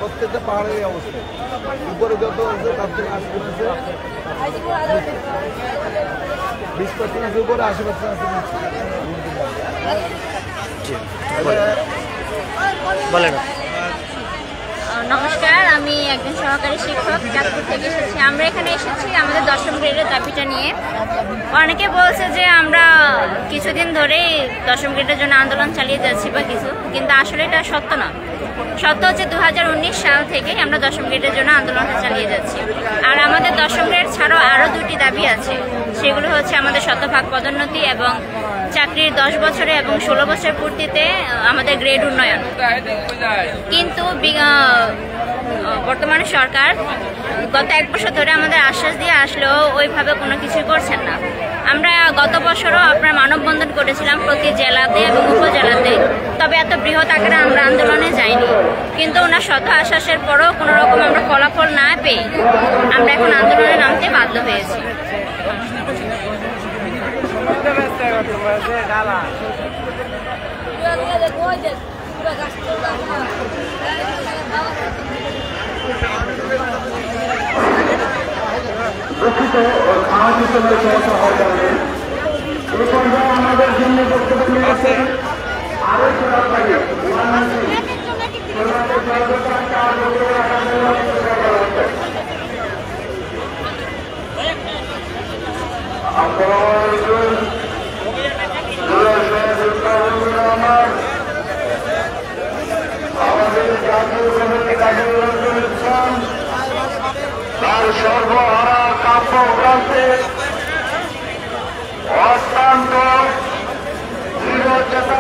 প্রত্যেকটা পাহাড়ের অবস্থা উপরে যত আছে তার থেকে 80% আছে, 20% আছে উপরে, 80% আছে বলেন। নমস্কার, আমি একজন সহকারী শিক্ষক চাঁদপুর থেকে এসেছি। আমরা এখানে এসেছি আমাদের 10ম গ্রেডের দাবিটা নিয়ে। অনেকে বলছে যে আমরা কিছুদিন ধরেই 10ম গ্রেডের জন্য আন্দোলন চালিয়ে যাচ্ছি বা কিছু, কিন্তু আসলে এটা সত্য না। সত্য হচ্ছে 2019 সাল থেকে আমরা 10ম গ্রেডের জন্য আন্দোলনটা চালিয়ে যাচ্ছি। আর আমাদের 10ম গ্রেড ছাড়াও আরও 2টি দাবি আছে। সেগুলো হচ্ছে আমাদের শতভাগ পদোন্নতি এবং চাকরির 10 বছরে এবং 16 বছর পূর্তিতে আমাদের গ্রেড উন্নয়ন। কিন্তু বর্তমানে সরকার গত 1 বছর ধরে আমাদের আশ্বাস দিয়ে আসলেও ওইভাবে কোনো কিছুই করছেন না। আমরা গত বছরও আপনার মানববন্ধন করেছিলাম প্রতি জেলাতে এবং উপজেলাতে, তবে এত বৃহৎ আকারে আমরা আন্দোলনে যাইনি। কিন্তু ওনার শত আশ্বাসের পরও কোনো রকম আমরা ফলাফল না পেয়ে আমরা এখন আন্দোলনে নামতে বাধ্য হয়েছি। দুঃখিত ও সামাজিক সমস্যা হওয়ার কারণে এই পর্যায়ে আমাদের জন্য বক্তব্য নিয়ে আসছেন আরো সরকারি আমাদের জাতীয় তার সর্বহারা কাব্যগ্রন্থে অত্যন্ত দৃঢ়চেতা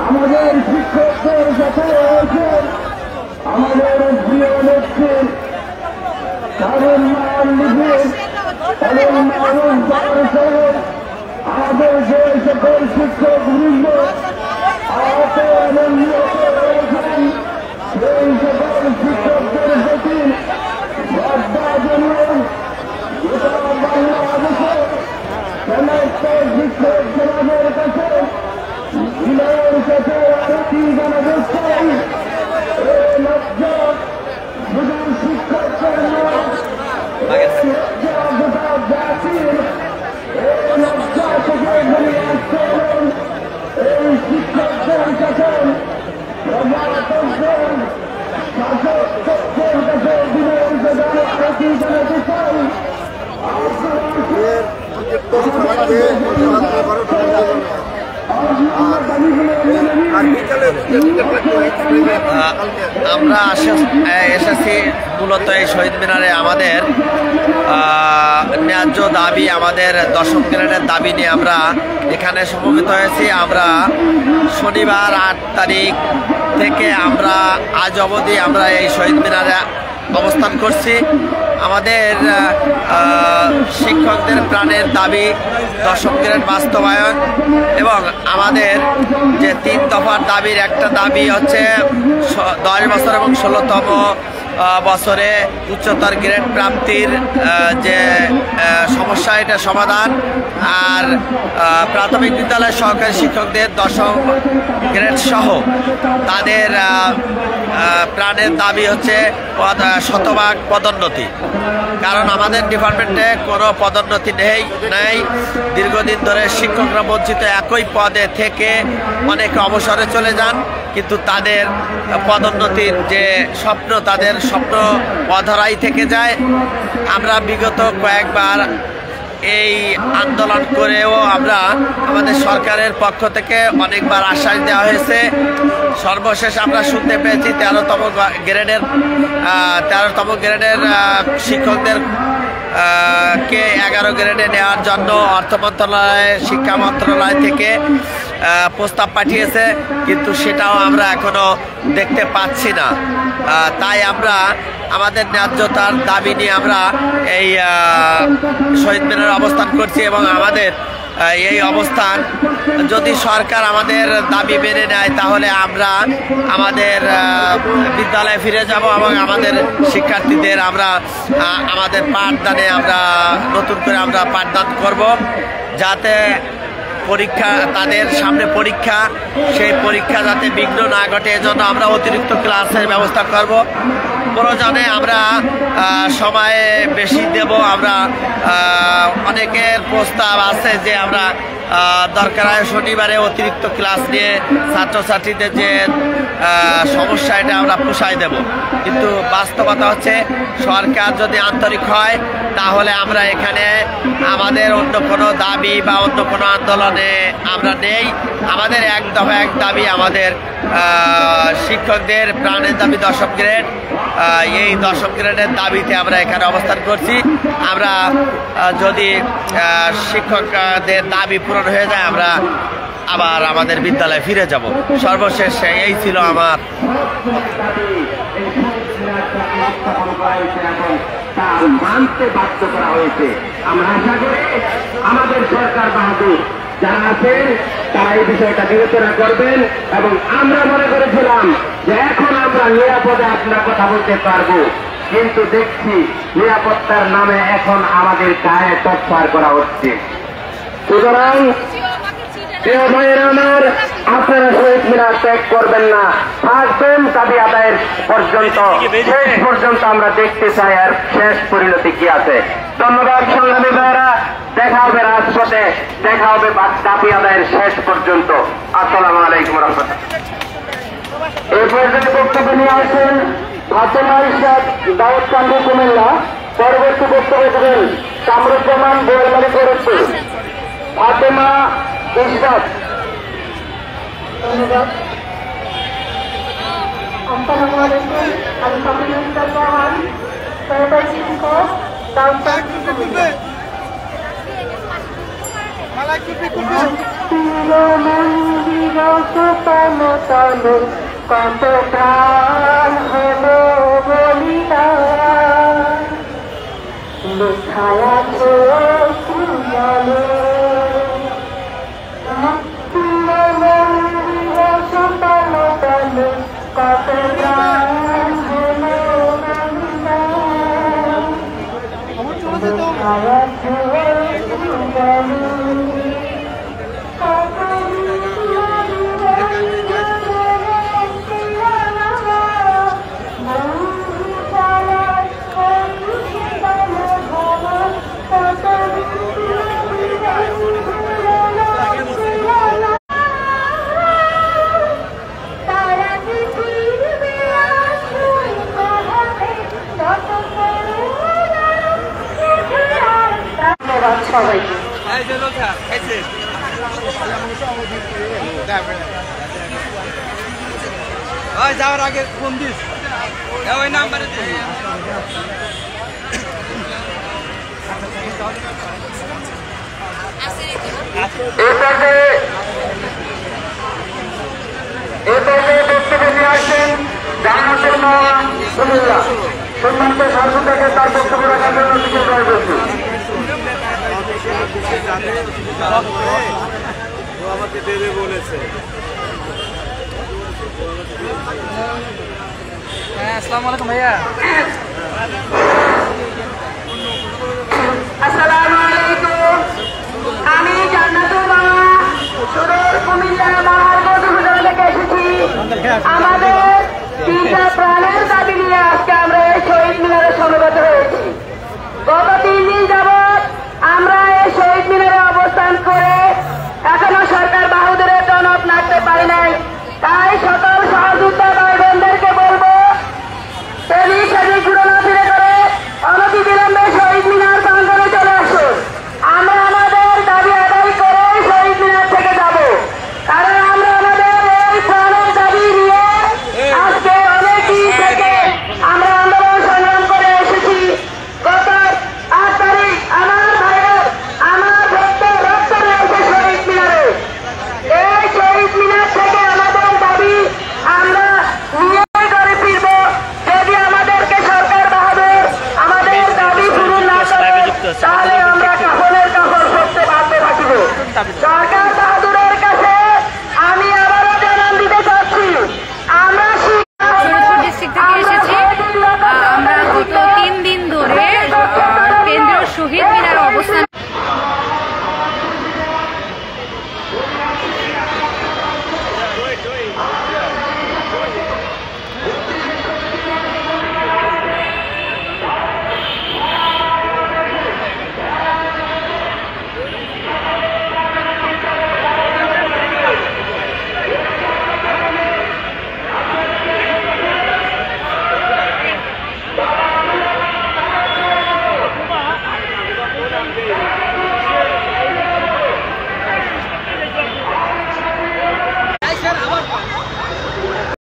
আমাদের শিক্ষকদের সাথে রয়েছে আমাদের প্রিয় নেত্রী কারণ আমাদের যে সকল শিক্ষক বৃন্দ আহত এবং নিহত রয়েছেন সেই সকল শিক্ষকদের প্রতি শ্রদ্ধা জানিয়ে গোটা বাংলাদেশে সমস্ত শিক্ষক সমাজের কাছে বিনয়ের কাছে আরতি জানাতে চাই এই লজ্জা শুধু শিক্ষকদের নয়, লজ্জা গোটা জাতির। এই লজ্জা থেকে বেরিয়ে আসতে হলেন এই শিক্ষকদের কাছে, প্রজাতন্ত্রের শাসকদের কাছে বিনয়ের কাছে আরতি জানাতে চাই। আমরা এসেছি মূলত এই শহীদ মিনারে আমাদের ন্যায্য দাবি, আমাদের 10ম গ্রেডের দাবি নিয়ে আমরা এখানে সমবেত হয়েছি। আমরা শনিবার 8 তারিখ থেকে আমরা আজ অবধি আমরা এই শহীদ মিনারে অবস্থান করছি। আমাদের শিক্ষকদের প্রাণের দাবি 10ম গ্রেড বাস্তবায়ন এবং আমাদের যে 3 দফার দাবির একটা দাবি হচ্ছে 10 বছর এবং 16তম বছরে উচ্চতর গ্রেড প্রাপ্তির যে সমস্যা, এটা সমাধান। আর প্রাথমিক বিদ্যালয় সহকারী শিক্ষকদের 10ম গ্রেড সহ তাদের প্রাণের দাবি হচ্ছে 100% পদোন্নতি। কারণ আমাদের ডিপার্টমেন্টে কোনো পদোন্নতি নেই। দীর্ঘদিন ধরে শিক্ষকরা বঞ্চিত, একই পদে থেকে অনেকে অবসরে চলে যান, কিন্তু তাদের পদোন্নতির যে স্বপ্ন, তাদের স্বপ্ন অধরাই থেকে যায়। আমরা বিগত কয়েকবার এই আন্দোলন করেও আমরা আমাদের সরকারের পক্ষ থেকে অনেকবার আশ্বাস দেওয়া হয়েছে। সর্বশেষ আমরা শুনতে পেয়েছি 13তম গ্রেডের শিক্ষকদের কে 11 গ্রেডে নেওয়ার জন্য অর্থ মন্ত্রণালয়, শিক্ষা মন্ত্রণালয় থেকে প্রস্তাব পাঠিয়েছে, কিন্তু সেটাও আমরা এখনো দেখতে পাচ্ছি না। তাই আমরা আমাদের ন্যায্যতার দাবি নিয়ে আমরা এই শহীদ মিনারে অবস্থান করছি এবং আমাদের এই অবস্থান যদি সরকার আমাদের দাবি মেনে নেয় তাহলে আমরা আমাদের বিদ্যালয়ে ফিরে যাব এবং আমাদের শিক্ষার্থীদের আমরা আমাদের পাঠদানে আমরা নতুন করে আমরা পাঠদান করব, যাতে পরীক্ষা, তাদের সামনে পরীক্ষা, সেই পরীক্ষা যাতে বিঘ্ন না ঘটে এজন্য আমরা অতিরিক্ত ক্লাসের ব্যবস্থা করব। প্রয়োজনে আমরা সময়ে বেশি দেব। আমরা অনেকের প্রস্তাব আছে যে আমরা দরকার হয় শনিবারে অতিরিক্ত ক্লাস নিয়ে ছাত্রছাত্রীদের যে সমস্যা, এটা আমরা পুষাই দেব। কিন্তু বাস্তবতা হচ্ছে সরকার যদি আন্তরিক হয় তাহলে আমরা এখানে আমাদের অন্য কোনো দাবি বা অন্য কোনো আন্দোলনে আমরা নেই। আমাদের এক দাবি, আমাদের শিক্ষকদের প্রাণের দাবি 10ম গ্রেড। এই 10ম গ্রেডের দাবিতে আমরা এখানে অবস্থান করছি। আমরা যদি শিক্ষকদের দাবি পূরণ হয়ে যায় আমরা আবার আমাদের বিদ্যালয়ে ফিরে যাব। সর্বশেষ এই ছিল আমার। মানতে বাধ্য করা হয়েছে। আমরা আশা করি আমাদের সরকার বাহাদুর যারা আছেন তারা এই বিষয়টা বিবেচনা করবেন এবং আমরা মনে করেছিলাম যে এখন আমরা নিরাপদে আপনার কথা বলতে পারবো, কিন্তু দেখছি নিরাপত্তার নামে এখন আমাদের গায়ে টপ্পার করা হচ্ছে। সুতরাং প্রিয় ভাইয়েরা আমার, আপনারা শহীদ মিনার ত্যাগ করবেন না, থাকবেন দাবি আদায়ের পর্যন্ত, শেষ পর্যন্ত আমরা দেখতে চাই আর শেষ পরিণতি কি আছে। ধন্যবাদ সংগ্রামী ভাইয়েরা, দেখা হবে রাজপথে, দেখা হবে দাবি আদায়ের শেষ পর্যন্ত। আসসালামু আলাইকুম রহমতুল্লাহ। এই পর্যায়ে বক্তব্য নিয়ে আসেন ফাতেমা ইশরাত দাউদকান্দি কুমিল্লা। পরবর্তী বক্তব্য দেবেন কামরুজ্জামান বোয়ালমারী ফরিদপুর। ফাতেমা ইশরাত। আসসালামু আলাইকুম, আমি ফাতেমা ইশরাত জাহান, সহকারী শিক্ষক দাউদকান্দি কুমিল্লা। কত প্রাণ হলো বলিদান, লেখায় আছে কুয়ালে কত প্রাণ হলো বলিদান, লেখায় আছে কুয়ালে সবাইকে। যাওয়ার আগে ফোন দিস, ওই নাম্বারে এই পর্যায়ে বক্তব্য নিয়ে আসছেন জান্নাতুল মাওয়া কুমিল্লা। সম্মানিত সাংসদকে তার বক্তব্য রাখার জন্য বিশেষ অনুরোধ করছি। আমাকে দেবে বলেছে। আসসালামু আলাইকুম ভাইয়া। আসসালামু আলাইকুম। আমি জান্নাতুল মাওয়া সুদূর কুমিল্লা মহানগর উপজেলা থেকে এসেছি। আমাদের তিনটা প্রাণের দাবি নিয়ে আজকে আমরা এই শহীদ মিনারে সমবেত হয়েছি। গত 3 দিন যাবৎ আমরা এই শহীদ মিনারে অবস্থান করে এখনো সরকার বাহাদুরের টনক নাড়তে পারি নাই। তাই সকল সহযোদ্ধা ভাই বোনদেরকে বলবো, সেদিক সেদিক ঘুরে না ফিরে করে অনতি বিলম্বে শহীদ মিনার প্রাঙ্গণে চলে আসুন। আমরা আমাদের দাবি আদায় করে শহীদ মিনার থেকে যাব, কারণ আমরা আমাদের এই প্রাণের দাবি নিয়ে আজকে অনেক দিন থেকে আমরা আন্দোলন সংগ্রাম করে এসেছি। গত 8 তারিখ আমার ভাইয়ের আমার রক্ত রয়েছে শহীদ মিনারে। এই শহীদ মিনার থেকে আমাদের দাবি আমরা নিয়ে ঘরে ফিরব যদি আমাদেরকে সরকার বাহাদুর আমাদের দাবি পূরণ না করে, তাহলে আমরা কাফনের কাপড় পরতে বাধ্য থাকিব।